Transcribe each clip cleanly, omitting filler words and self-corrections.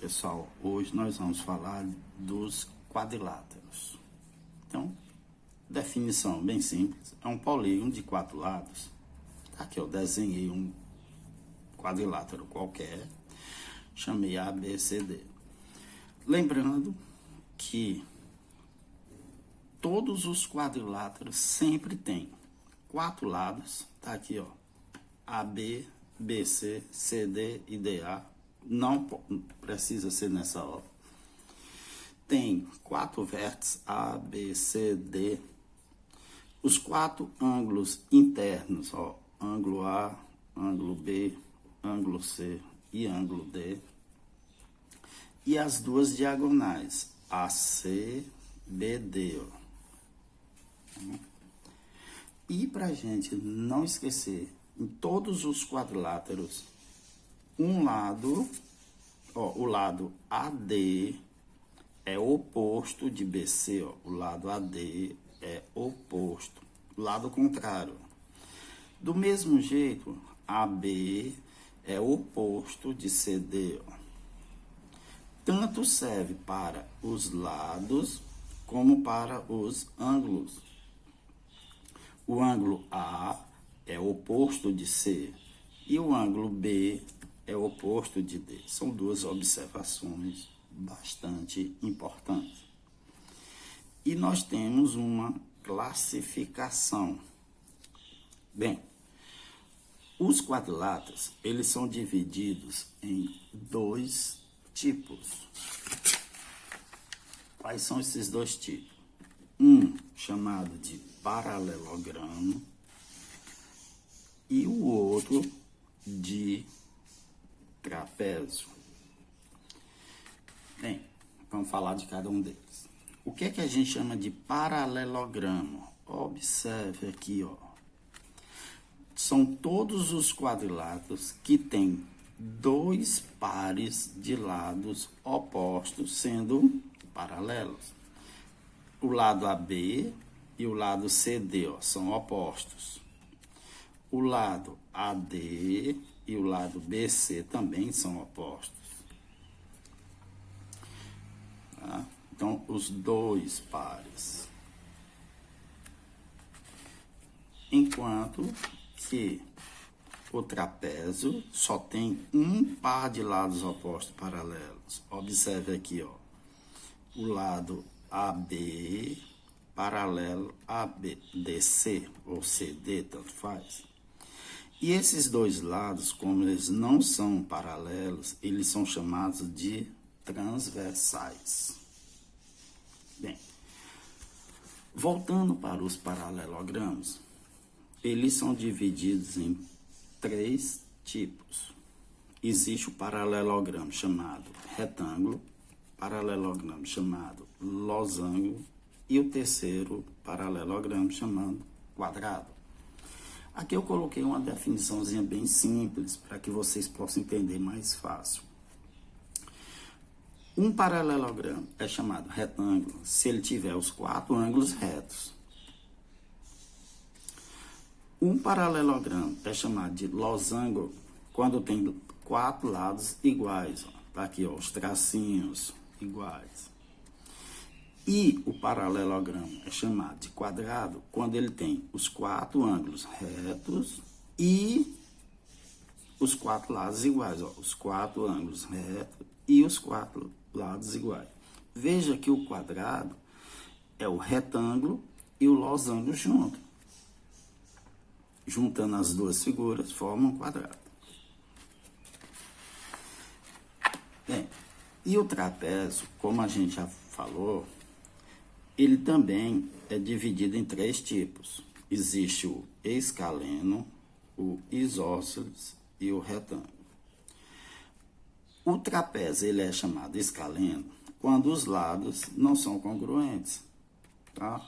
pessoal, hoje nós vamos falar dos quadriláteros. Então, definição bem simples, é um polígono de 4 lados. Aqui eu desenhei um quadrilátero qualquer, chamei A, B, C, D. Lembrando que todos os quadriláteros sempre têm 4 lados, tá aqui ó, AB, BC, CD e DA. Não precisa ser nessa ordem. Tem 4 vértices A, B, C, D. Os 4 ângulos internos, ó, ângulo A, ângulo B, ângulo C e ângulo D. E as 2 diagonais, AC, BD, ó. E para gente não esquecer, em todos os quadriláteros, um lado, ó, o lado AD é oposto de BC, ó, o lado AD é oposto, o lado contrário. Do mesmo jeito, AB é oposto de CD, ó. Tanto serve para os lados como para os ângulos. O ângulo A é oposto de C e o ângulo B é oposto de D. São 2 observações bastante importantes. E nós temos uma classificação. Bem, os quadriláteros, eles são divididos em 2 tipos. Quais são esses 2 tipos? Um chamado de paralelogramo e o outro de trapézio. Bem, vamos falar de cada um deles. O que é que a gente chama de paralelogramo? Observe aqui, ó. São todos os quadriláteros que têm 2 pares de lados opostos, sendo paralelos. O lado AB e o lado CD, ó, são opostos. O lado AD e o lado BC também são opostos. Tá? Então, os 2 pares. Enquanto que o trapézio só tem um par de lados opostos paralelos. Observe aqui, ó, o lado AB paralelo a BDC ou CD, tanto faz. E esses 2 lados, como eles não são paralelos, eles são chamados de transversais. Bem, voltando para os paralelogramos, eles são divididos em 3 tipos. Existe o paralelogramo chamado retângulo, paralelogramo chamado losango e o terceiro paralelogramo chamado quadrado. Aqui eu coloquei uma definiçãozinha bem simples para que vocês possam entender mais fácil. Um paralelogramo é chamado retângulo se ele tiver os 4 ângulos retos. Um paralelogramo é chamado de losango quando tem 4 lados iguais. Ó. Tá aqui, ó, os tracinhos iguais. E o paralelogramo é chamado de quadrado quando ele tem os 4 ângulos retos e os 4 lados iguais. Ó, os 4 ângulos retos e os 4 lados iguais. Veja que o quadrado é o retângulo e o losango junto. Juntando as 2 figuras, formam um quadrado. Bem, e o trapézio, como a gente já falou, ele também é dividido em 3 tipos. Existe o escaleno, o isósceles e o retângulo. O trapézio ele é chamado escaleno quando os lados não são congruentes, tá?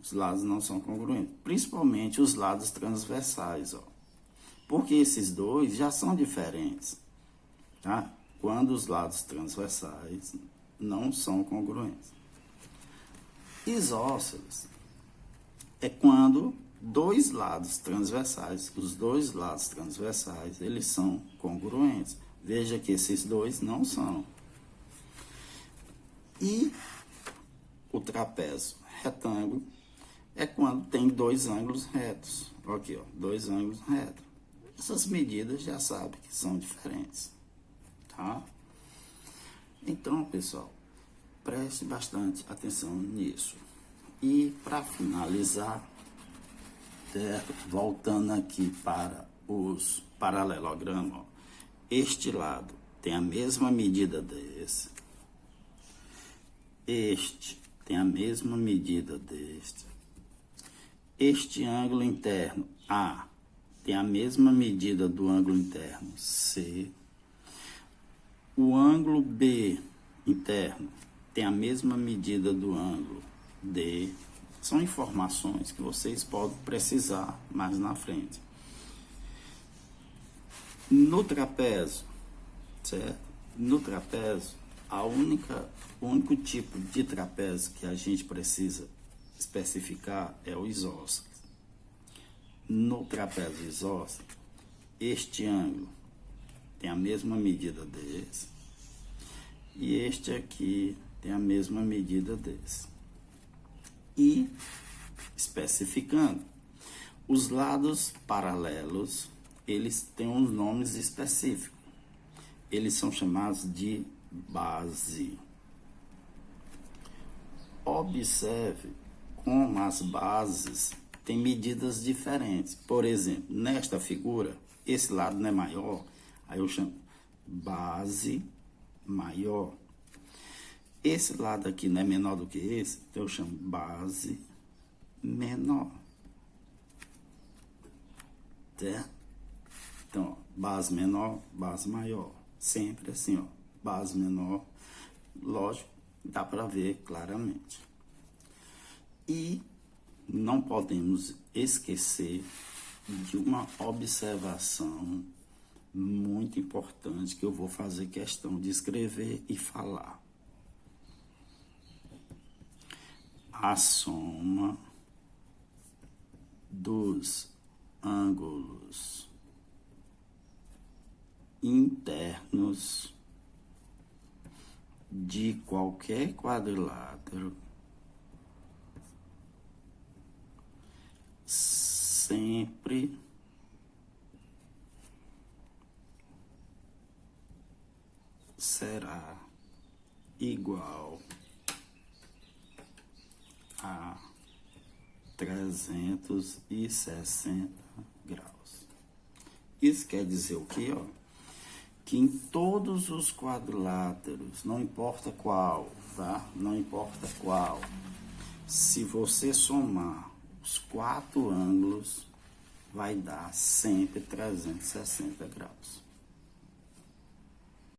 Os lados não são congruentes, principalmente os lados transversais, ó. Porque esses 2 já são diferentes, tá? Quando os lados transversais não são congruentes. Isósceles é quando 2 lados transversais, os 2 lados transversais, eles são congruentes. Veja que esses 2 não são. E o trapézio retângulo é quando tem dois ângulos retos. Aqui, ó, dois ângulos retos. Essas medidas já sabem que são diferentes, tá? Então, pessoal, preste bastante atenção nisso. E para finalizar, certo? Voltando aqui para os paralelogramas, ó, este lado tem a mesma medida desse, este tem a mesma medida deste, este ângulo interno A tem a mesma medida do ângulo interno C, o ângulo B interno tem a mesma medida do ângulo D. São informações que vocês podem precisar mais na frente. No trapézio, certo? No trapézio, o único tipo de trapézio que a gente precisa especificar é o isósceles. No trapézio isósceles, este ângulo tem a mesma medida desse e este aqui tem a mesma medida desse. E especificando, os lados paralelos, eles têm uns nomes específicos. Eles são chamados de base. Observe como as bases têm medidas diferentes. Por exemplo, nesta figura, esse lado não é maior, aí eu chamo base maior. Esse lado aqui não é menor do que esse, então eu chamo base menor. Certo? Então, ó, base menor, base maior. Sempre assim, ó, base menor. Lógico, dá para ver claramente. E não podemos esquecer de uma observação muito importante que eu vou fazer questão de escrever e falar. A soma dos ângulos internos de qualquer quadrilátero sempre será igual a 360 graus. Isso quer dizer o quê, ó? Que em todos os quadriláteros, não importa qual, tá? Não importa qual, se você somar os 4 ângulos, vai dar sempre 360 graus.